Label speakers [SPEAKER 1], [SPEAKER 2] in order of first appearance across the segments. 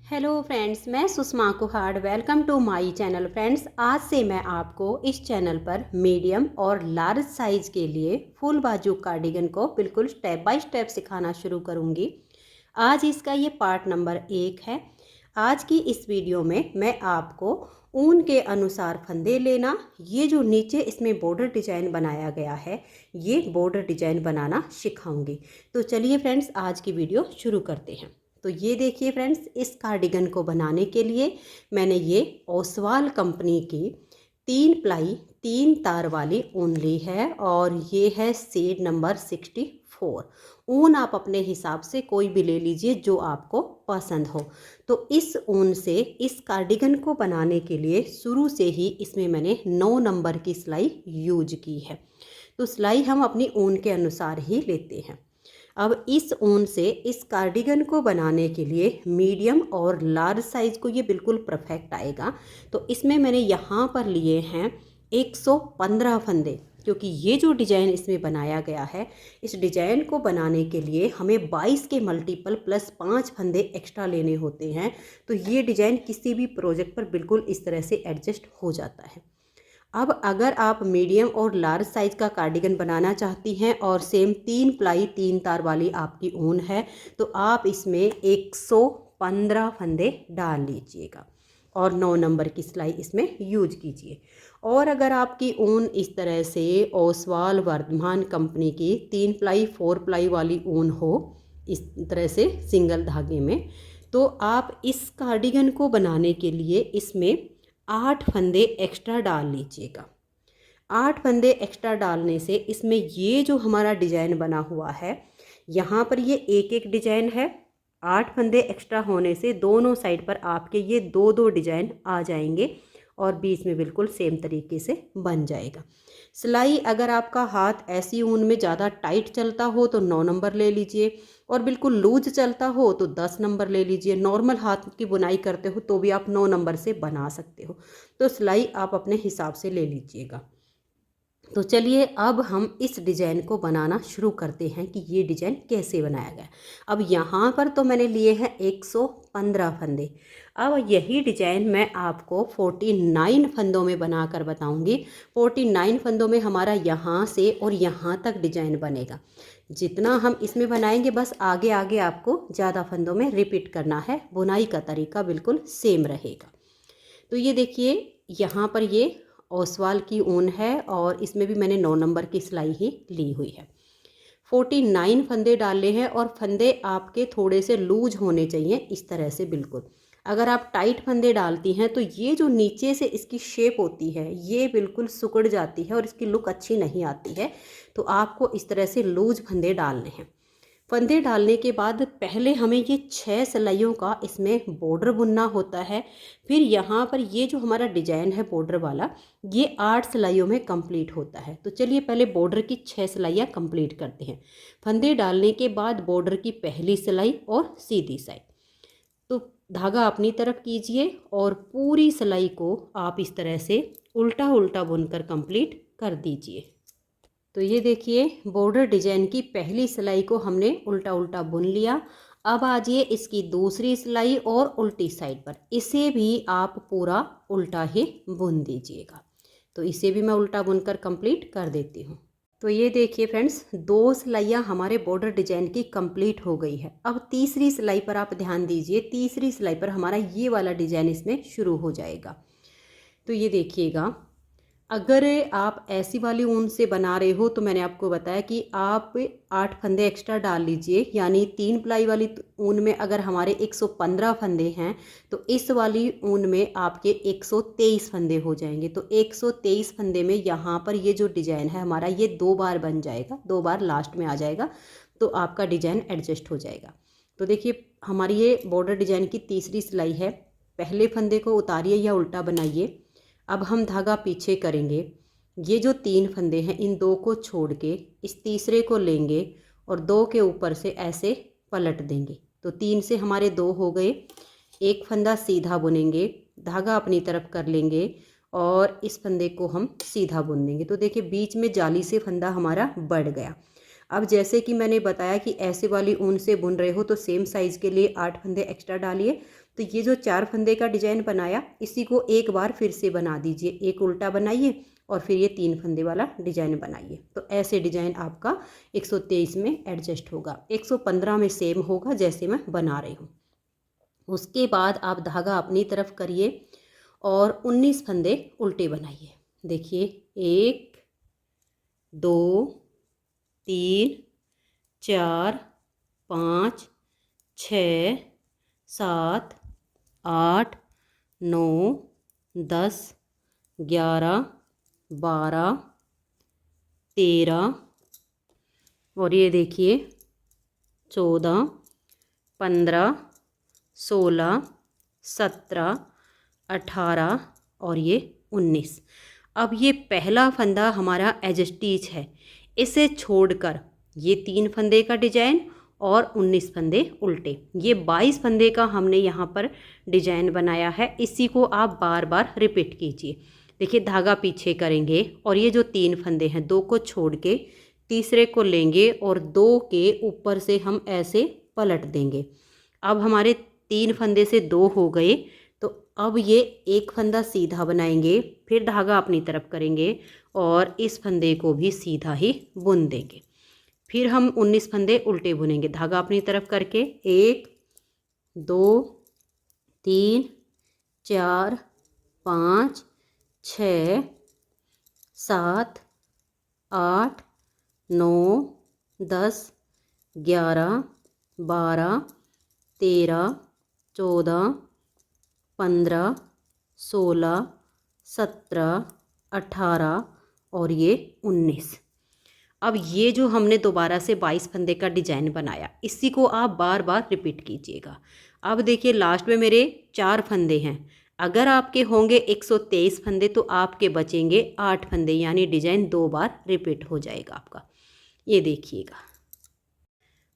[SPEAKER 1] Hello friends, मैं Sushma Kuhad. Welcome to my channel. Friends, आज से मैं आपको इस चैनल पर मीडियम और लार्ज साइज़ के लिए फुल बाजू कार्डिगन को बिल्कुल स्टेप बाय स्टेप सिखाना शुरू करूंगी। आज इसका ये पार्ट नंबर 1 है। आज की इस वीडियो में मैं आपको ऊन के अनुसार फंदे लेना, ये जो नीचे इसमें बॉर्डर डिजाइन बनाया गया है, ये बॉर्डर डिजाइन बनाना सिखाऊंगी। तो चलिए फ्रेंड्स, आज की वीडियो शुरू करते हैं। तो ये देखिए फ्रेंड्स, इस कार्डिगन को बनाने के लिए मैंने ये ओसवाल कंपनी की 3 प्लाई 3 तार वाली ऊन ली है और ये है शेड नंबर 64। ऊन आप अपने हिसाब से कोई भी ले लीजिए जो आपको पसंद हो। तो इस ऊन से इस कार्डिगन को बनाने के लिए शुरू से ही इसमें मैंने 9 नंबर की सिलाई यूज की है। तो सिलाई हम अपनी ऊन के अनुसार ही लेते हैं। अब इस ऊन से इस कार्डिगन को बनाने के लिए मीडियम और लार्ज साइज़ को ये बिल्कुल परफेक्ट आएगा। तो इसमें मैंने यहाँ पर लिए हैं 115 फंदे, क्योंकि ये जो डिज़ाइन इसमें बनाया गया है, इस डिज़ाइन को बनाने के लिए हमें 22 के मल्टीपल प्लस 5 फंदे एक्स्ट्रा लेने होते हैं। तो ये डिज़ाइन किसी भी प्रोजेक्ट पर बिल्कुल इस तरह से एडजस्ट हो जाता है। अब अगर आप मीडियम और लार्ज साइज़ का कार्डिगन बनाना चाहती हैं और सेम 3 प्लाई 3 तार वाली आपकी ऊन है, तो आप इसमें 115 फंदे डाल लीजिएगा और 9 नंबर की सिलाई इसमें यूज कीजिए। और अगर आपकी ऊन इस तरह से ओसवाल वर्धमान कंपनी की 3 प्लाई 4 प्लाई वाली ऊन हो, इस तरह से सिंगल धागे में, तो आप इस कार्डिगन को बनाने के लिए इसमें 8 फंदे एक्स्ट्रा डाल लीजिएगा। 8 फंदे एक्स्ट्रा डालने से इसमें ये जो हमारा डिजाइन बना हुआ है, यहाँ पर ये एक एक डिजाइन है। 8 फंदे एक्स्ट्रा होने से दोनों साइड पर आपके ये दो दो डिजाइन आ जाएंगे और बीच में बिल्कुल सेम तरीके से बन जाएगा। सिलाई अगर आपका हाथ ऐसी ऊन में ज़्यादा टाइट चलता हो तो 9 नंबर ले लीजिए, और बिल्कुल लूज चलता हो तो 10 नंबर ले लीजिए। नॉर्मल हाथ की बुनाई करते हो तो भी आप 9 नंबर से बना सकते हो। तो सिलाई आप अपने हिसाब से ले लीजिएगा। तो चलिए अब हम इस डिज़ाइन को बनाना शुरू करते हैं कि ये डिज़ाइन कैसे बनाया गया। अब यहाँ पर तो मैंने लिए हैं 115 फंदे। अब यही डिज़ाइन मैं आपको 49 फंदों में बनाकर बताऊंगी। 49 फंदों में हमारा यहाँ से और यहाँ तक डिज़ाइन बनेगा। जितना हम इसमें बनाएंगे बस आगे आगे आपको ज़्यादा फंदों में रिपीट करना है। बुनाई का तरीका बिल्कुल सेम रहेगा। तो ये देखिए, यहाँ पर ये ओसवाल की ऊन है और इसमें भी मैंने 9 नंबर की सिलाई ही ली हुई है। 49 फंदे डाले हैं और फंदे आपके थोड़े से लूज होने चाहिए, इस तरह से बिल्कुल। अगर आप टाइट फंदे डालती हैं तो ये जो नीचे से इसकी शेप होती है ये बिल्कुल सिकुड़ जाती है और इसकी लुक अच्छी नहीं आती है। तो आपको इस तरह से लूज फंदे डालने हैं। फंदे डालने के बाद पहले हमें ये 6 सिलाइयों का इसमें बॉर्डर बुनना होता है। फिर यहाँ पर ये जो हमारा डिजाइन है बॉर्डर वाला, ये 8 सिलाइयों में कंप्लीट होता है। तो चलिए पहले बॉर्डर की 6 सिलाइयाँ कंप्लीट करते हैं। फंदे डालने के बाद बॉर्डर की पहली सिलाई और सीधी साइड, तो धागा अपनी तरफ कीजिए और पूरी सिलाई को आप इस तरह से उल्टा उल्टा बुनकर कंप्लीट कर दीजिए। तो ये देखिए, बॉर्डर डिजाइन की पहली सिलाई को हमने उल्टा उल्टा बुन लिया। अब आजिए इसकी दूसरी सिलाई और उल्टी साइड पर, इसे भी आप पूरा उल्टा ही बुन दीजिएगा। तो इसे भी मैं उल्टा बुनकर कंप्लीट कर देती हूँ। तो ये देखिए फ्रेंड्स, 2 सिलाइयाँ हमारे बॉर्डर डिजाइन की कंप्लीट हो गई है। अब तीसरी सिलाई पर आप ध्यान दीजिए। तीसरी सिलाई पर हमारा ये वाला डिजाइन इसमें शुरू हो जाएगा। तो ये देखिएगा, अगर आप ऐसी वाली ऊन से बना रहे हो तो मैंने आपको बताया कि आप 8 फंदे एक्स्ट्रा डाल लीजिए। यानी 3 प्लाई वाली ऊन में अगर हमारे 115 फंदे हैं तो इस वाली ऊन में आपके 123 फंदे हो जाएंगे। तो 123 फंदे में यहाँ पर ये जो डिज़ाइन है हमारा, ये 2 बार बन जाएगा, 2 बार लास्ट में आ जाएगा। तो आपका डिज़ाइन एडजस्ट हो जाएगा। तो देखिए, हमारी ये बॉर्डर डिज़ाइन की तीसरी सिलाई है। पहले फंदे को उतारिए या उल्टा बनाइए। अब हम धागा पीछे करेंगे। ये जो 3 फंदे हैं इन 2 को छोड़ के इस तीसरे को लेंगे और 2 के ऊपर से ऐसे पलट देंगे। तो 3 से हमारे 2 हो गए। एक फंदा सीधा बुनेंगे, धागा अपनी तरफ कर लेंगे और इस फंदे को हम सीधा बुन देंगे। तो देखिए, बीच में जाली से फंदा हमारा बढ़ गया। अब जैसे कि मैंने बताया कि ऐसे वाली ऊन से बुन रहे हो तो सेम साइज़ के लिए 8 फंदे एक्स्ट्रा डालिए। तो ये जो 4 फंदे का डिजाइन बनाया इसी को एक बार फिर से बना दीजिए, एक उल्टा बनाइए और फिर ये 3 फंदे वाला डिजाइन बनाइए। तो ऐसे डिजाइन आपका 123 में एडजस्ट होगा, 115 में सेम होगा जैसे मैं बना रही हूँ। उसके बाद आप धागा अपनी तरफ करिए और 19 फंदे उल्टे बनाइए। देखिए 1 2 3 4 5 6 7 8 9 10 11 12 13 और ये देखिए 14 15 16 17 18 और ये 19। अब ये पहला फंदा हमारा एज स्टिच है, इसे छोड़कर ये 3 फंदे का डिजाइन और 19 फंदे उल्टे, ये 22 फंदे का हमने यहाँ पर डिजाइन बनाया है। इसी को आप बार बार रिपीट कीजिए। देखिए धागा पीछे करेंगे और ये जो 3 फंदे हैं 2 को छोड़ के तीसरे को लेंगे और 2 के ऊपर से हम ऐसे पलट देंगे। अब हमारे 3 फंदे से 2 हो गए, तो अब ये एक फंदा सीधा बनाएंगे, फिर धागा अपनी तरफ करेंगे और इस फंदे को भी सीधा ही बुन देंगे। फिर हम 19 फंदे उल्टे बुनेंगे, धागा अपनी तरफ करके 1 2 3 4 5 6 7 8 9 10 11 12 13 14 15 16 17 18 और ये 19। अब ये जो हमने दोबारा से 22 फंदे का डिजाइन बनाया इसी को आप बार बार रिपीट कीजिएगा। अब देखिए लास्ट में मेरे 4 फंदे हैं, अगर आपके होंगे 123 फंदे तो आपके बचेंगे 8 फंदे, यानी डिजाइन 2 बार रिपीट हो जाएगा आपका। ये देखिएगा।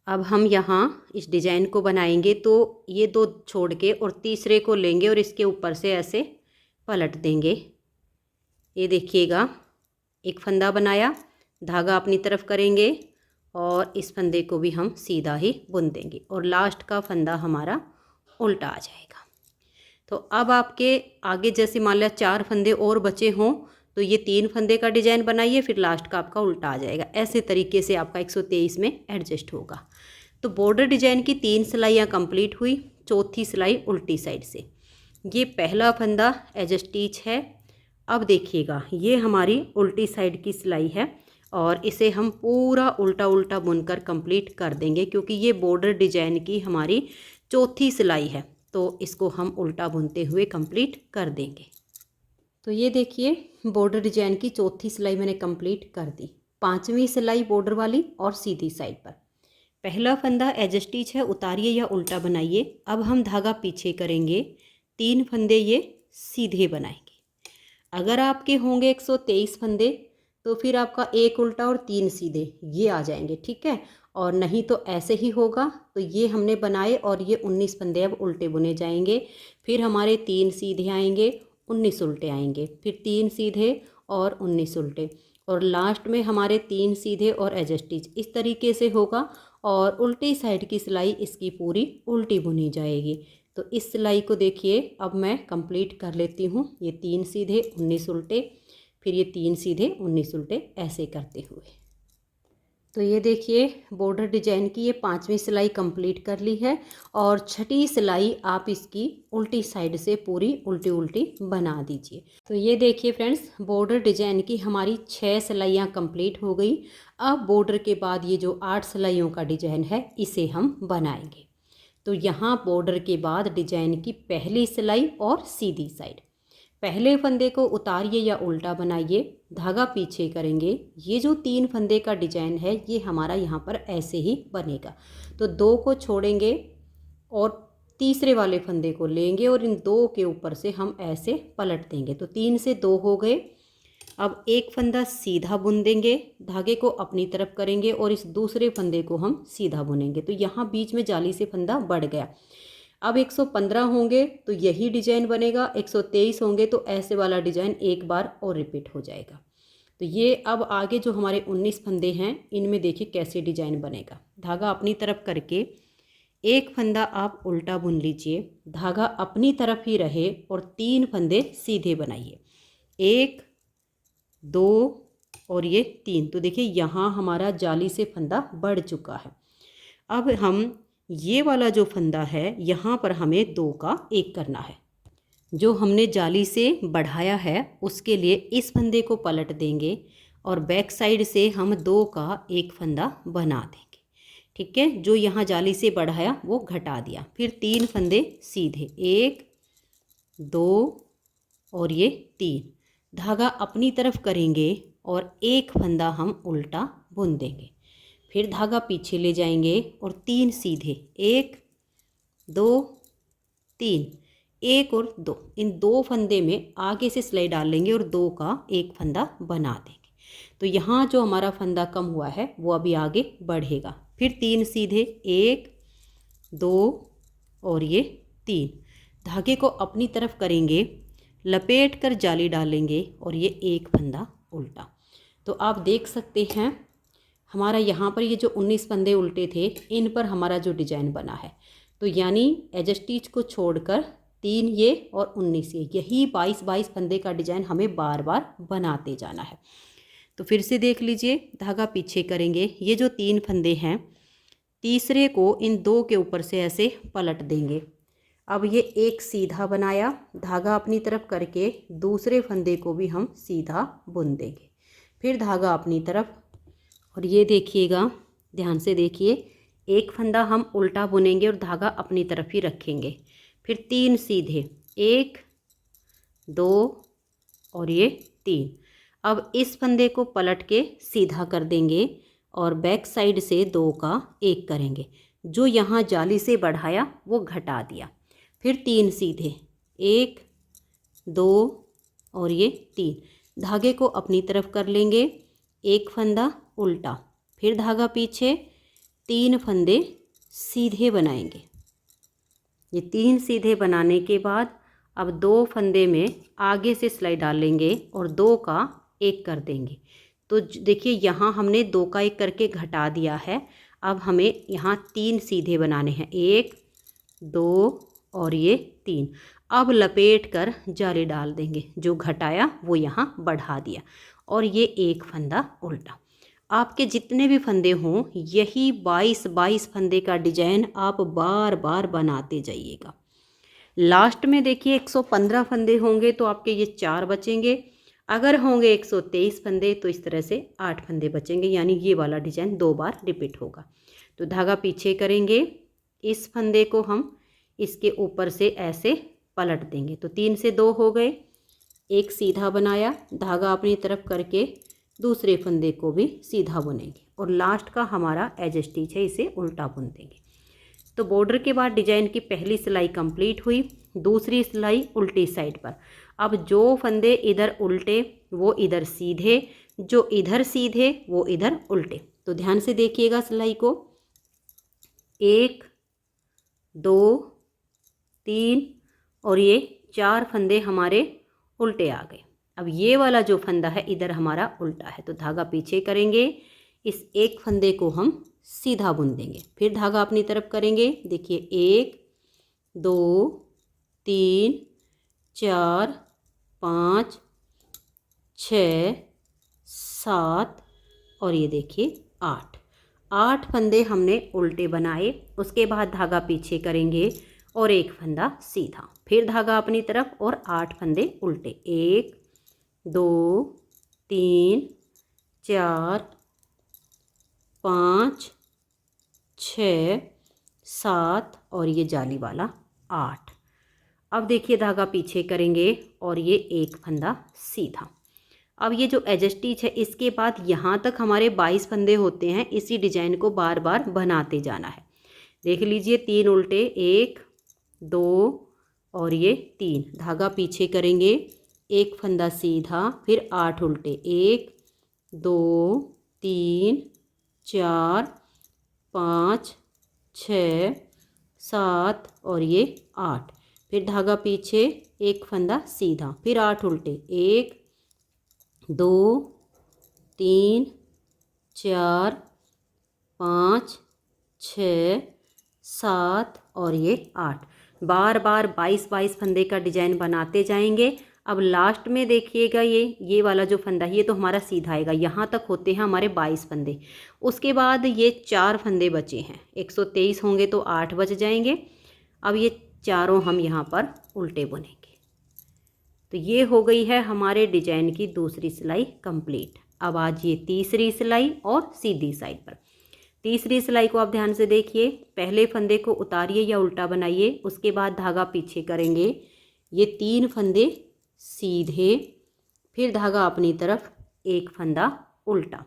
[SPEAKER 1] अब हम यहाँ इस डिजाइन को बनाएंगे तो ये 2 छोड़ के और तीसरे को लेंगे और इसके ऊपर से ऐसे पलट देंगे। ये देखिएगा, एक फंदा बनाया, धागा अपनी तरफ करेंगे और इस फंदे को भी हम सीधा ही बुन देंगे और लास्ट का फंदा हमारा उल्टा आ जाएगा। तो अब आपके आगे जैसे मान लिया 4 फंदे और बचे हों तो ये 3 फंदे का डिजाइन बनाइए, फिर लास्ट का आपका उल्टा आ जाएगा। ऐसे तरीके से आपका 123 में एडजस्ट होगा। तो बॉर्डर डिजाइन की 3 सिलाइयाँ कंप्लीट हुई, चौथी सिलाई उल्टी साइड से। ये पहला फंदा एज स्टिच है। अब देखिएगा ये हमारी उल्टी साइड की सिलाई है और इसे हम पूरा उल्टा उल्टा बुनकर कंप्लीट कर देंगे, क्योंकि ये बॉर्डर डिजाइन की हमारी चौथी सिलाई है तो इसको हम उल्टा बुनते हुए कंप्लीट कर देंगे। तो ये देखिए बॉर्डर डिजाइन की चौथी सिलाई मैंने कंप्लीट कर दी। 5वीं सिलाई बॉर्डर वाली और सीधी साइड पर। पहला फंदा एज स्टिच है, उतारिए या उल्टा बनाइए। अब हम धागा पीछे करेंगे, 3 फंदे ये सीधे बनाएंगे। अगर आपके होंगे 123 फंदे तो फिर आपका 1 उल्टा और 3 सीधे ये आ जाएंगे, ठीक है। और नहीं तो ऐसे ही होगा। तो ये हमने बनाए और ये 19 फंदे अब उल्टे बुने जाएंगे। फिर हमारे 3 सीधे आएंगे, 19 उल्टे आएंगे, फिर 3 सीधे और 19 उल्टे, और लास्ट में हमारे 3 सीधे और एज स्टिच। इस तरीके से होगा और उल्टी साइड की सिलाई इसकी पूरी उल्टी बुनी जाएगी। तो इस सिलाई को देखिए अब मैं कंप्लीट कर लेती हूँ। ये 3 सीधे 19 उल्टे, फिर ये 3 सीधे 19 उल्टे, ऐसे करते हुए। तो ये देखिए बॉर्डर डिजाइन की ये 5वीं सिलाई कंप्लीट कर ली है और छठी सिलाई आप इसकी उल्टी साइड से पूरी उल्टी उल्टी बना दीजिए। तो ये देखिए फ्रेंड्स, बॉर्डर डिजाइन की हमारी 6 सिलाइयाँ कंप्लीट हो गई। अब बॉर्डर के बाद ये जो 8 सिलाइयों का डिजाइन है इसे हम बनाएंगे। तो यहाँ बॉर्डर के बाद डिजाइन की पहली सिलाई और सीधी साइड। पहले फंदे को उतारिए या उल्टा बनाइए, धागा पीछे करेंगे। ये जो 3 फंदे का डिजाइन है ये हमारा यहाँ पर ऐसे ही बनेगा। तो 2 को छोड़ेंगे और तीसरे वाले फंदे को लेंगे और इन 2 के ऊपर से हम ऐसे पलट देंगे। तो 3 से 2 हो गए। अब एक फंदा सीधा बुन देंगे, धागे को अपनी तरफ करेंगे और इस दूसरे फंदे को हम सीधा बुनेंगे। तो यहाँ बीच में जाली से फंदा बढ़ गया। अब 115 होंगे तो यही डिजाइन बनेगा, 123 होंगे तो ऐसे वाला डिजाइन एक बार और रिपीट हो जाएगा। तो ये अब आगे जो हमारे 19 फंदे हैं इनमें देखिए कैसे डिजाइन बनेगा। धागा अपनी तरफ करके एक फंदा आप उल्टा बुन लीजिए, धागा अपनी तरफ ही रहे और 3 फंदे सीधे बनाइए। 1 2 और ये 3। तो देखिए यहाँ हमारा जाली से फंदा बढ़ चुका है। अब हम ये वाला जो फंदा है यहाँ पर हमें 2 का 1 करना है। जो हमने जाली से बढ़ाया है उसके लिए इस फंदे को पलट देंगे और बैक साइड से हम 2 का 1 फंदा बना देंगे। ठीक है, जो यहाँ जाली से बढ़ाया वो घटा दिया। फिर 3 फंदे सीधे, 1 2 और ये 3। धागा अपनी तरफ करेंगे और 1 फंदा हम उल्टा बुन देंगे। फिर धागा पीछे ले जाएंगे और 3 सीधे, 1 2 3, 1 और 2। इन 2 फंदे में आगे से सिलाई डाल लेंगे और 2 का 1 फंदा बना देंगे। तो यहाँ जो हमारा फंदा कम हुआ है वो अभी आगे बढ़ेगा। फिर 3 सीधे, 1 2 और ये 3। धागे को अपनी तरफ करेंगे, लपेट कर जाली डालेंगे और ये 1 फंदा उल्टा। तो आप देख सकते हैं हमारा यहाँ पर ये जो 19 फंदे उल्टे थे इन पर हमारा जो डिजाइन बना है। तो यानी एज स्टिच को छोड़कर 3 ये और 19 ये, यही 22 फंदे का डिजाइन हमें बार बार बनाते जाना है। तो फिर से देख लीजिए, धागा पीछे करेंगे, ये जो 3 फंदे हैं तीसरे को इन 2 के ऊपर से ऐसे पलट देंगे। अब ये एक सीधा बनाया, धागा अपनी तरफ करके दूसरे फंदे को भी हम सीधा बुन देंगे। फिर धागा अपनी तरफ, और ये देखिएगा, ध्यान से देखिए, एक फंदा हम उल्टा बुनेंगे और धागा अपनी तरफ ही रखेंगे। फिर 3 सीधे, 1 2 और ये 3। अब इस फंदे को पलट के सीधा कर देंगे और बैक साइड से 2 का 1 करेंगे। जो यहाँ जाली से बढ़ाया वो घटा दिया। फिर 3 सीधे, 1 2 और ये 3। धागे को अपनी तरफ कर लेंगे, 1 फंदा उल्टा, फिर धागा पीछे, 3 फंदे सीधे बनाएंगे। ये 3 सीधे बनाने के बाद अब 2 फंदे में आगे से सिलाई डालेंगे और 2 का 1 कर देंगे। तो देखिए यहाँ हमने 2 का 1 करके घटा दिया है। अब हमें यहाँ 3 सीधे बनाने हैं, 1 2 और ये 3। अब लपेट कर जाली डाल देंगे, जो घटाया वो यहाँ बढ़ा दिया और ये 1 फंदा उल्टा। आपके जितने भी फंदे हों यही 22 फंदे का डिजाइन आप बार बार बनाते जाइएगा। लास्ट में देखिए 115 फंदे होंगे तो आपके ये 4 बचेंगे। अगर होंगे 123 फंदे तो इस तरह से 8 फंदे बचेंगे, यानी ये वाला डिजाइन 2 बार रिपीट होगा। तो धागा पीछे करेंगे, इस फंदे को हम इसके ऊपर से ऐसे पलट देंगे। तो 3 से 2 हो गए, एक सीधा बनाया, धागा अपनी तरफ करके दूसरे फंदे को भी सीधा बुनेंगे और लास्ट का हमारा एज स्टिच है, इसे उल्टा बुन देंगे। तो बॉर्डर के बाद डिजाइन की पहली सिलाई कंप्लीट हुई, दूसरी सिलाई उल्टी साइड पर। अब जो फंदे इधर उल्टे वो इधर सीधे, जो इधर सीधे वो इधर उल्टे। तो ध्यान से देखिएगा सिलाई को, 1 2 3 और ये 4 फंदे हमारे उल्टे आ गए। अब ये वाला जो फंदा है इधर हमारा उल्टा है, तो धागा पीछे करेंगे, इस एक फंदे को हम सीधा बुन देंगे। फिर धागा अपनी तरफ करेंगे, देखिए 1 2 3 4 5 6 7 और ये देखिए 8 फंदे हमने उल्टे बनाए। उसके बाद धागा पीछे करेंगे और एक फंदा सीधा, फिर धागा अपनी तरफ और 8 फंदे उल्टे, 1 2 3 4 5 6 7 और ये जाली वाला 8। अब देखिए धागा पीछे करेंगे और ये एक फंदा सीधा। अब ये जो एज स्टिच है इसके बाद यहाँ तक हमारे 22 फंदे होते हैं। इसी डिजाइन को बार बार बनाते जाना है। देख लीजिए, 3 उल्टे, 1 2 और ये 3। धागा पीछे करेंगे, एक फंदा सीधा, फिर 8 उल्टे, 1 2 3 4 5 6 7 और ये 8। फिर धागा पीछे, एक फंदा सीधा, फिर 8 उल्टे, 1 2 3 4 5 6 7 और ये 8। बार बार 22 फंदे का डिजाइन बनाते जाएंगे। अब लास्ट में देखिएगा, ये वाला जो फंदा है ये तो हमारा सीधा आएगा, यहाँ तक होते हैं हमारे 22 फंदे। उसके बाद ये 4 फंदे बचे हैं, 123 होंगे तो 8 बच जाएंगे। अब ये चारों हम यहाँ पर उल्टे बुनेंगे। तो ये हो गई है हमारे डिजाइन की दूसरी सिलाई कंप्लीट। अब आज ये तीसरी सिलाई और सीधी साइड पर। तीसरी सिलाई को आप ध्यान से देखिए, पहले फंदे को उतारिए या उल्टा बनाइए, उसके बाद धागा पीछे करेंगे, ये 3 फंदे सीधे, फिर धागा अपनी तरफ, एक फंदा उल्टा।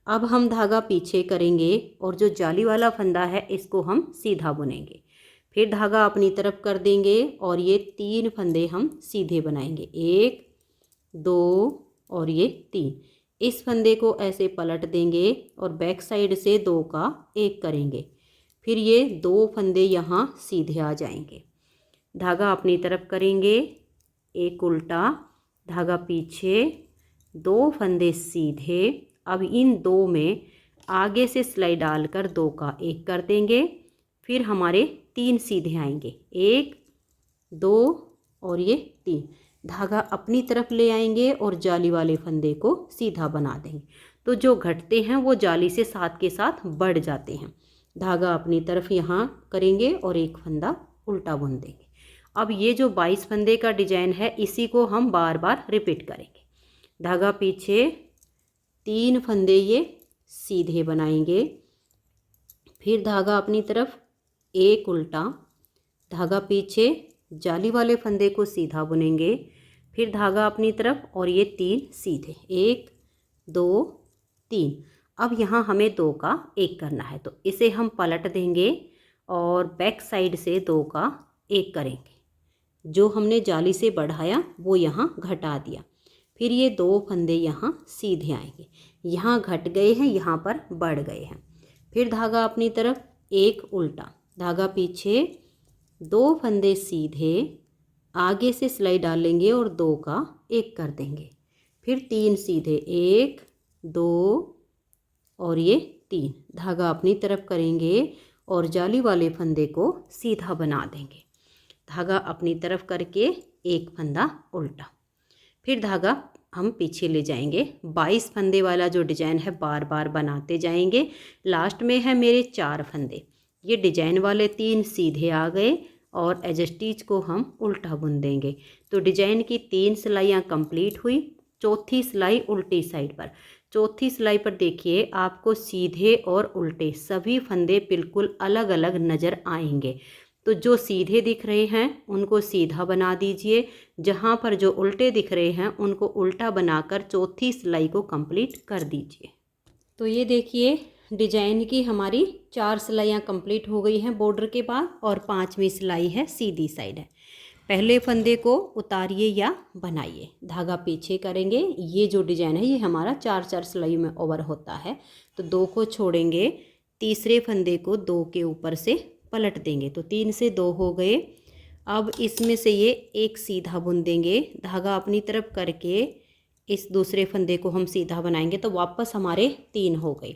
[SPEAKER 1] अब हम धागा पीछे करेंगे और जो जाली वाला फंदा है इसको हम सीधा बुनेंगे, फिर धागा अपनी तरफ कर देंगे और ये 3 फंदे हम सीधे बनाएंगे, 1 2 और ये 3। इस फंदे को ऐसे पलट देंगे और बैक साइड से 2 का 1 करेंगे, फिर ये 2 फंदे यहाँ सीधे आ जाएंगे। धागा अपनी तरफ करेंगे, एक उल्टा, धागा पीछे, 2 फंदे सीधे। अब इन 2 में आगे से सिलाई डालकर 2 का 1 कर देंगे, फिर हमारे 3 सीधे आएंगे, 1 2 और ये 3। धागा अपनी तरफ ले आएंगे और जाली वाले फंदे को सीधा बना देंगे। तो जो घटते हैं वो जाली से साथ के साथ बढ़ जाते हैं। धागा अपनी तरफ यहाँ करेंगे और एक फंदा उल्टा बुन देंगे। अब ये जो 22 फंदे का डिजाइन है इसी को हम बार बार रिपीट करेंगे। धागा पीछे, 3 फंदे ये सीधे बनाएंगे, फिर धागा अपनी तरफ, एक उल्टा, धागा पीछे, जाली वाले फंदे को सीधा बुनेंगे, फिर धागा अपनी तरफ और ये 3 सीधे, 1 2 3। अब यहाँ हमें 2 का 1 करना है, तो इसे हम पलट देंगे और बैक साइड से 2 का 1 करेंगे। जो हमने जाली से बढ़ाया वो यहाँ घटा दिया, फिर ये 2 फंदे यहाँ सीधे आएंगे, यहाँ घट गए हैं, यहाँ पर बढ़ गए हैं। फिर धागा अपनी तरफ, एक उल्टा, धागा पीछे, 2 फंदे सीधे, आगे से सिलाई डालेंगे और 2 का 1 कर देंगे, फिर 3 सीधे, 1 2 और ये 3। धागा अपनी तरफ करेंगे और जाली वाले फंदे को सीधा बना देंगे। धागा अपनी तरफ करके एक फंदा उल्टा, फिर धागा हम पीछे ले जाएंगे। 22 फंदे वाला जो डिजाइन है बार बार बनाते जाएंगे। लास्ट में है मेरे 4 फंदे, ये डिजाइन वाले 3 सीधे आ गए और एज स्टिच को हम उल्टा बुन देंगे। तो डिजाइन की 3 सिलाइयाँ कंप्लीट हुई। चौथी सिलाई उल्टी साइड पर। चौथी सिलाई पर देखिए आपको सीधे और उल्टे सभी फंदे बिल्कुल अलग अलग नज़र आएंगे। तो जो सीधे दिख रहे हैं उनको सीधा बना दीजिए, जहाँ पर जो उल्टे दिख रहे हैं उनको उल्टा बनाकर चौथी सिलाई को कंप्लीट कर दीजिए। तो ये देखिए डिजाइन की हमारी 4 सिलाइयाँ कंप्लीट हो गई हैं बॉर्डर के बाद, और 5वीं सिलाई है सीधी साइड है। पहले फंदे को उतारिए या बनाइए, धागा पीछे करेंगे। ये जो डिजाइन है ये हमारा 4 सिलाई में ओवर होता है, तो 2 को छोड़ेंगे, तीसरे फंदे को 2 के ऊपर से पलट देंगे, तो 3 से 2 हो गए। अब इसमें से ये एक सीधा बुन देंगे, धागा अपनी तरफ करके इस दूसरे फंदे को हम सीधा बनाएंगे, तो वापस हमारे 3 हो गए।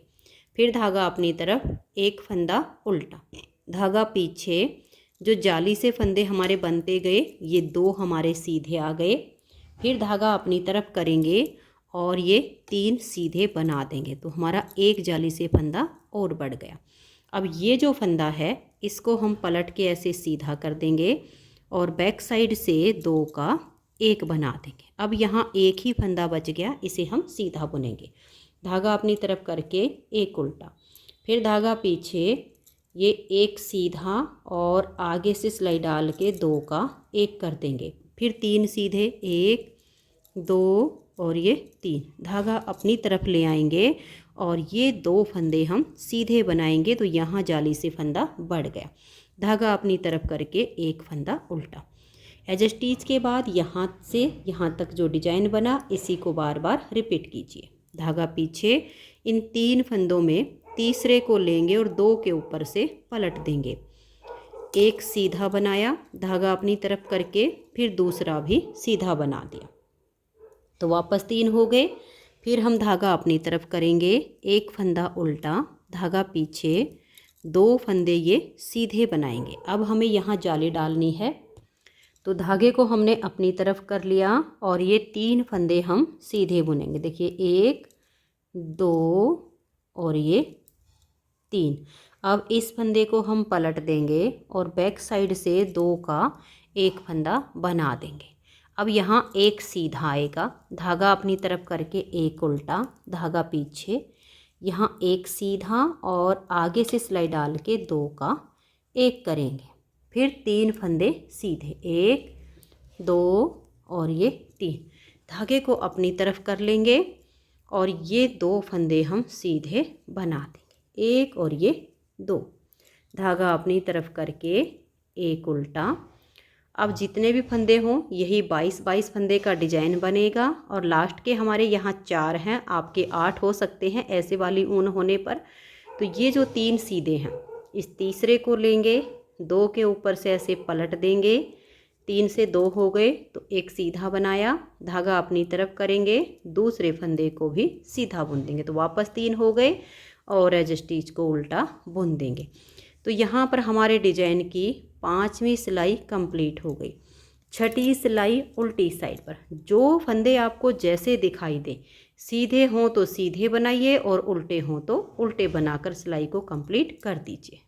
[SPEAKER 1] फिर धागा अपनी तरफ, एक फंदा उल्टा, धागा पीछे, जो जाली से फंदे हमारे बनते गए ये 2 हमारे सीधे आ गए। फिर धागा अपनी तरफ करेंगे और ये 3 सीधे बना देंगे, तो हमारा एक जाली से फंदा और बढ़ गया। अब ये जो फंदा है इसको हम पलट के ऐसे सीधा कर देंगे और बैक साइड से 2 का 1 बना देंगे। अब यहाँ एक ही फंदा बच गया, इसे हम सीधा बुनेंगे। धागा अपनी तरफ करके एक उल्टा, फिर धागा पीछे, ये एक सीधा और आगे से सिलाई डाल के 2 का 1 कर देंगे, फिर 3 सीधे, 1 2 और ये 3। धागा अपनी तरफ ले आएंगे और ये 2 फंदे हम सीधे बनाएंगे, तो यहाँ जाली से फंदा बढ़ गया। धागा अपनी तरफ करके एक फंदा उल्टा। एज स्टिच के बाद यहाँ से यहाँ तक जो डिजाइन बना इसी को बार बार रिपीट कीजिए। धागा पीछे, इन 3 फंदों में तीसरे को लेंगे और 2 के ऊपर से पलट देंगे, एक सीधा बनाया, धागा अपनी तरफ करके फिर दूसरा भी सीधा बना दिया, तो वापस 3 हो गए। फिर हम धागा अपनी तरफ करेंगे, एक फंदा उल्टा, धागा पीछे, 2 फंदे ये सीधे बनाएंगे। अब हमें यहाँ जाली डालनी है, तो धागे को हमने अपनी तरफ कर लिया और ये 3 फंदे हम सीधे बुनेंगे। देखिए 1 2 और ये 3। अब इस फंदे को हम पलट देंगे और बैक साइड से 2 का एक फंदा बना देंगे। अब यहाँ एक सीधा आएगा, धागा अपनी तरफ करके एक उल्टा, धागा पीछे, यहाँ एक सीधा और आगे से सिलाई डाल के 2 का एक करेंगे। फिर 3 फंदे सीधे, 1 2 और ये 3। धागे को अपनी तरफ कर लेंगे और ये 2 फंदे हम सीधे बना देंगे, 1 और ये 2। धागा अपनी तरफ करके एक उल्टा। अब जितने भी फंदे हों यही 22 फंदे का डिजाइन बनेगा और लास्ट के हमारे यहाँ 4 हैं, आपके 8 हो सकते हैं ऐसे वाली ऊन होने पर। तो ये जो 3 सीधे हैं, इस तीसरे को लेंगे, 2 के ऊपर से ऐसे पलट देंगे, 3 से 2 हो गए तो एक सीधा बनाया, धागा अपनी तरफ करेंगे, दूसरे फंदे को भी सीधा बुन देंगे तो वापस 3 हो गए और एज स्टिच को उल्टा बुन देंगे। तो यहाँ पर हमारे डिजाइन की 5वीं सिलाई कंप्लीट हो गई। 6ठी सिलाई उल्टी साइड पर, जो फंदे आपको जैसे दिखाई दे, सीधे हों तो सीधे बनाइए और उल्टे हों तो उल्टे बनाकर सिलाई को कंप्लीट कर दीजिए।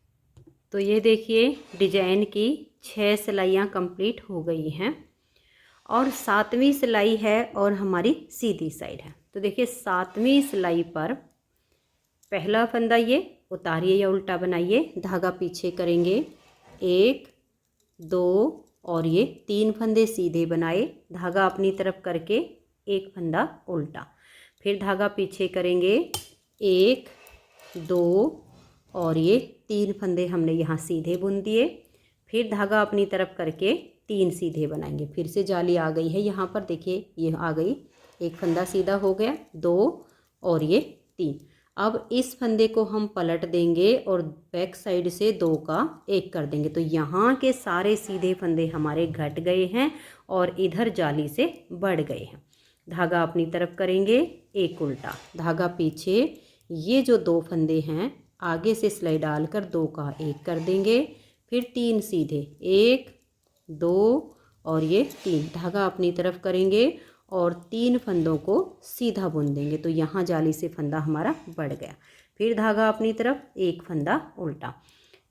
[SPEAKER 1] तो ये देखिए डिजाइन की 6 सिलाइयाँ कंप्लीट हो गई हैं और 7वीं सिलाई है और हमारी सीधी साइड है। तो देखिए 7वीं सिलाई पर पहला फंदा ये उतारिए या उल्टा बनाइए, धागा पीछे करेंगे, 1 2 और ये 3 फंदे सीधे बनाए, धागा अपनी तरफ करके एक फंदा उल्टा, फिर धागा पीछे करेंगे, 1 2 और ये 3 फंदे हमने यहाँ सीधे बुन दिए, फिर धागा अपनी तरफ करके 3 सीधे बनाएंगे। फिर से जाली आ गई है यहाँ पर, देखिए ये आ गई, एक फंदा सीधा हो गया, 2 और ये 3। अब इस फंदे को हम पलट देंगे और बैक साइड से 2 का एक कर देंगे तो यहाँ के सारे सीधे फंदे हमारे घट गए हैं और इधर जाली से बढ़ गए हैं। धागा अपनी तरफ करेंगे, एक उल्टा, धागा पीछे, ये जो 2 फंदे हैं आगे से सिलाई डालकर 2 का एक कर देंगे, फिर 3 सीधे, 1 2 और ये 3, धागा अपनी तरफ करेंगे और 3 फंदों को सीधा बुन देंगे तो यहाँ जाली से फंदा हमारा बढ़ गया, फिर धागा अपनी तरफ एक फंदा उल्टा।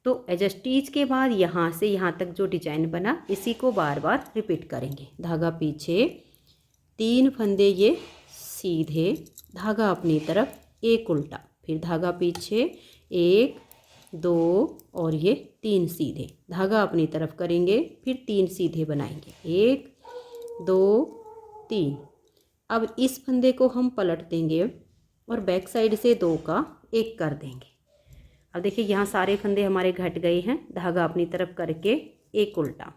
[SPEAKER 1] तो एज स्टिच के बाद यहाँ से यहाँ तक जो डिजाइन बना इसी को बार बार रिपीट करेंगे। धागा पीछे, 3 फंदे ये सीधे, धागा अपनी तरफ एक उल्टा, फिर धागा पीछे, 1 2 और ये 3 सीधे, धागा अपनी तरफ करेंगे, फिर 3 सीधे बनाएंगे, 1 2 3। अब इस फंदे को हम पलट देंगे और बैक साइड से 2 का एक कर देंगे। अब देखिए यहाँ सारे फंदे हमारे घट गए हैं, धागा अपनी तरफ करके एक उल्टा,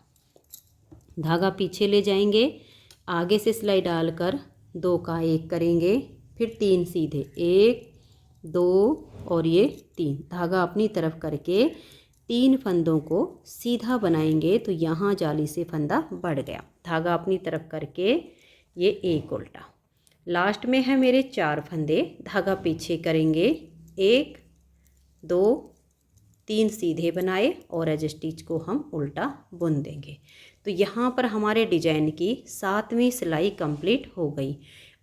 [SPEAKER 1] धागा पीछे ले जाएंगे, आगे से सिलाई डालकर 2 का एक करेंगे, फिर 3 सीधे, 1 2 और ये 3, धागा अपनी तरफ करके 3 फंदों को सीधा बनाएंगे तो यहाँ जाली से फंदा बढ़ गया, धागा अपनी तरफ करके ये एक उल्टा। लास्ट में है मेरे 4 फंदे, धागा पीछे करेंगे, 1 2 3 सीधे बनाए और एज स्टिच को हम उल्टा बुन देंगे। तो यहाँ पर हमारे डिजाइन की 7वीं सिलाई कंप्लीट हो गई।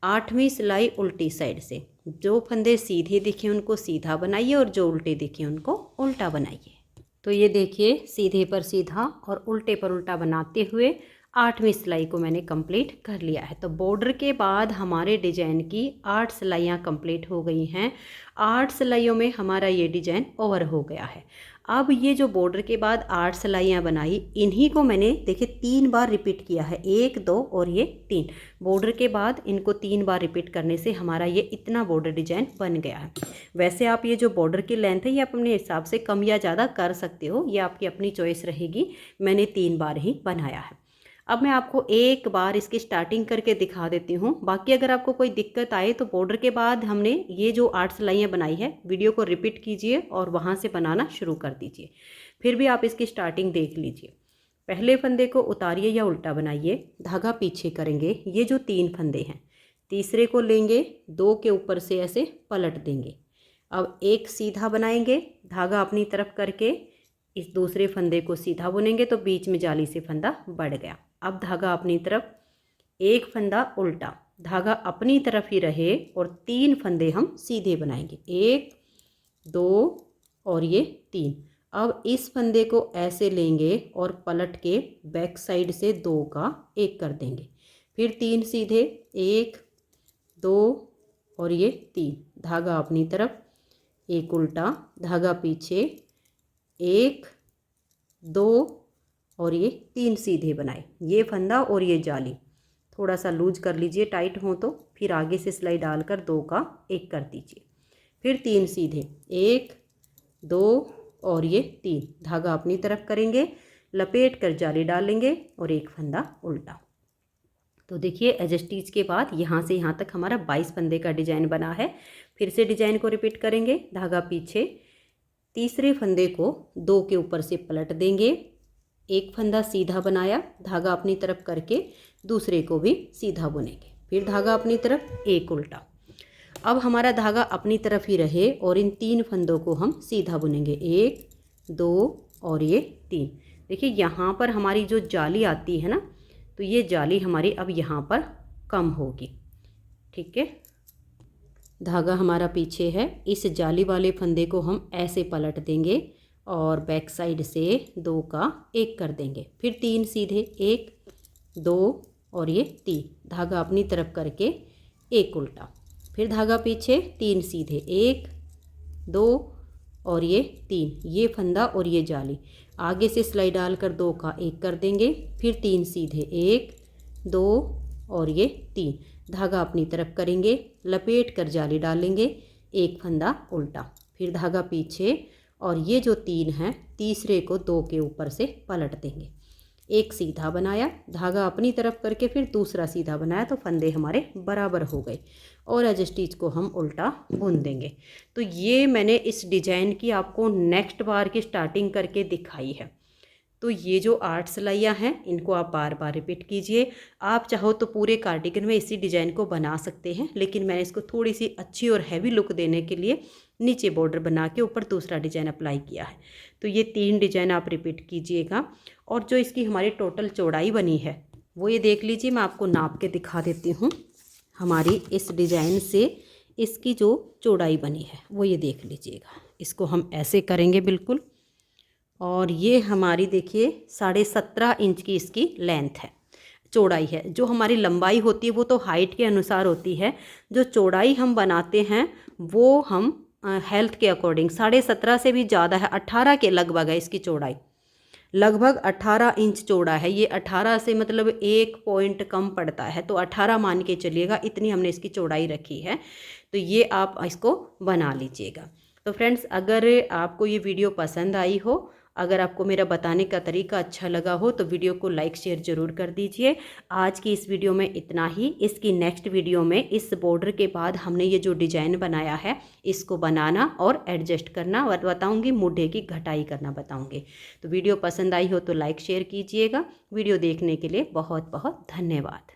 [SPEAKER 1] 8वीं सिलाई उल्टी साइड से, जो फंदे सीधे दिखे उनको सीधा बनाइए और जो उल्टे दिखे उनको उल्टा बनाइए। तो ये देखिए सीधे पर सीधा और उल्टे पर उल्टा बनाते हुए 8वीं सिलाई को मैंने कंप्लीट कर लिया है। तो बॉर्डर के बाद हमारे डिजाइन की 8 सिलाइयाँ कंप्लीट हो गई हैं। 8 सिलाइयों में हमारा ये डिजाइन ओवर हो गया है। अब ये जो बॉर्डर के बाद 8 सिलाइयाँ बनाई, इन्हीं को मैंने देखिए 3 बार रिपीट किया है, 1 2 और ये 3। बॉर्डर के बाद इनको 3 बार रिपीट करने से हमारा ये इतना बॉर्डर डिजाइन बन गया है। वैसे आप ये जो बॉर्डर की लेंथ है ये आप अपने हिसाब से कम या ज़्यादा कर सकते हो, ये आपकी अपनी चॉइस रहेगी। मैंने 3 बार ही बनाया है। अब मैं आपको एक बार इसकी स्टार्टिंग करके दिखा देती हूँ। बाकी अगर आपको कोई दिक्कत आए तो बॉर्डर के बाद हमने ये जो 8 सिलाइयाँ बनाई है, वीडियो को रिपीट कीजिए और वहाँ से बनाना शुरू कर दीजिए। फिर भी आप इसकी स्टार्टिंग देख लीजिए। पहले फंदे को उतारिए या उल्टा बनाइए, धागा पीछे करेंगे, ये जो 3 फंदे हैं, तीसरे को लेंगे, 2 के ऊपर से ऐसे पलट देंगे। अब एक सीधा बनाएंगे, धागा अपनी तरफ करके इस दूसरे फंदे को सीधा बुनेंगे तो बीच में जाली से फंदा बढ़ गया। अब धागा अपनी तरफ, एक फंदा उल्टा, धागा अपनी तरफ ही रहे और 3 फंदे हम सीधे बनाएंगे, 1 2 और ये 3। अब इस फंदे को ऐसे लेंगे और पलट के बैक साइड से 2 का 1 कर देंगे, फिर 3 सीधे, 1 2 और ये 3, धागा अपनी तरफ, एक उल्टा, धागा पीछे, 1 2 और ये 3 सीधे बनाए। ये फंदा और ये जाली थोड़ा सा लूज कर लीजिए, टाइट हो तो, फिर आगे से सिलाई डालकर 2 का 1 कर दीजिए, फिर 3 सीधे, 1 2 और ये 3, धागा अपनी तरफ करेंगे, लपेट कर जाली डालेंगे और एक फंदा उल्टा। तो देखिए एज स्टिच के बाद यहाँ से यहाँ तक हमारा 22 फंदे का डिजाइन बना है। फिर से डिजाइन को रिपीट करेंगे, धागा पीछे, तीसरे फंदे को 2 के ऊपर से पलट देंगे, एक फंदा सीधा बनाया, धागा अपनी तरफ करके दूसरे को भी सीधा बुनेंगे, फिर धागा अपनी तरफ, एक उल्टा। अब हमारा धागा अपनी तरफ ही रहे और इन 3 फंदों को हम सीधा बुनेंगे, 1 2 और ये 3। देखिए यहाँ पर हमारी जो जाली आती है ना, तो ये जाली हमारी अब यहाँ पर कम होगी, ठीक है। धागा हमारा पीछे है, इस जाली वाले फंदे को हम ऐसे पलट देंगे और बैक साइड से 2 का 1 कर देंगे, फिर 3 सीधे, 1 2 और ये 3, धागा अपनी तरफ करके 1 उल्टा, फिर धागा पीछे, 3 सीधे, 1 2 और ये 3, ये फंदा और ये जाली, आगे से सिलाई डालकर 2 का 1 कर देंगे, फिर 3 सीधे, 1 2 और ये 3, धागा अपनी तरफ करेंगे, लपेट कर जाली डालेंगे, एक फंदा उल्टा, फिर धागा पीछे और ये जो 3 हैं तीसरे को 2 के ऊपर से पलट देंगे, एक सीधा बनाया, धागा अपनी तरफ करके फिर दूसरा सीधा बनाया, तो फंदे हमारे बराबर हो गए और एज स्टिच को हम उल्टा बुन देंगे। तो ये मैंने इस डिजाइन की आपको नेक्स्ट बार की स्टार्टिंग करके दिखाई है। तो ये जो 8 सिलाइयाँ हैं इनको आप बार बार रिपीट कीजिए। आप चाहो तो पूरे कार्डिगन में इसी डिज़ाइन को बना सकते हैं, लेकिन मैंने इसको थोड़ी सी अच्छी और हैवी लुक देने के लिए नीचे बॉर्डर बना के ऊपर दूसरा डिज़ाइन अप्लाई किया है। तो ये 3 डिज़ाइन आप रिपीट कीजिएगा। और जो इसकी हमारी टोटल चौड़ाई बनी है वो ये देख लीजिए, मैं आपको नाप के दिखा देती हूँ। हमारी इस डिज़ाइन से इसकी जो चौड़ाई बनी है वो ये देख लीजिएगा। इसको हम ऐसे करेंगे बिल्कुल, और ये हमारी देखिए 17.5 इंच की इसकी लेंथ है, चौड़ाई है। जो हमारी लंबाई होती है वो तो हाइट के अनुसार होती है, जो चौड़ाई हम बनाते हैं वो हम हेल्थ के अकॉर्डिंग 17.5 से भी ज़्यादा है, 18 के लगभग है इसकी चौड़ाई, लगभग 18 इंच चौड़ा है ये। 18 से मतलब 1 पॉइंट कम पड़ता है, तो 18 मान के चलिएगा, इतनी हमने इसकी चौड़ाई रखी है। तो ये आप इसको बना लीजिएगा। तो फ्रेंड्स, अगर आपको ये वीडियो पसंद आई हो, अगर आपको मेरा बताने का तरीका अच्छा लगा हो, तो वीडियो को लाइक शेयर ज़रूर कर दीजिए। आज की इस वीडियो में इतना ही। इसकी नेक्स्ट वीडियो में इस बॉर्डर के बाद हमने ये जो डिज़ाइन बनाया है इसको बनाना और एडजस्ट करना बताऊंगी, मुड्ढे की घटाई करना बताऊंगी। तो वीडियो पसंद आई हो तो लाइक शेयर कीजिएगा। वीडियो देखने के लिए बहुत बहुत धन्यवाद।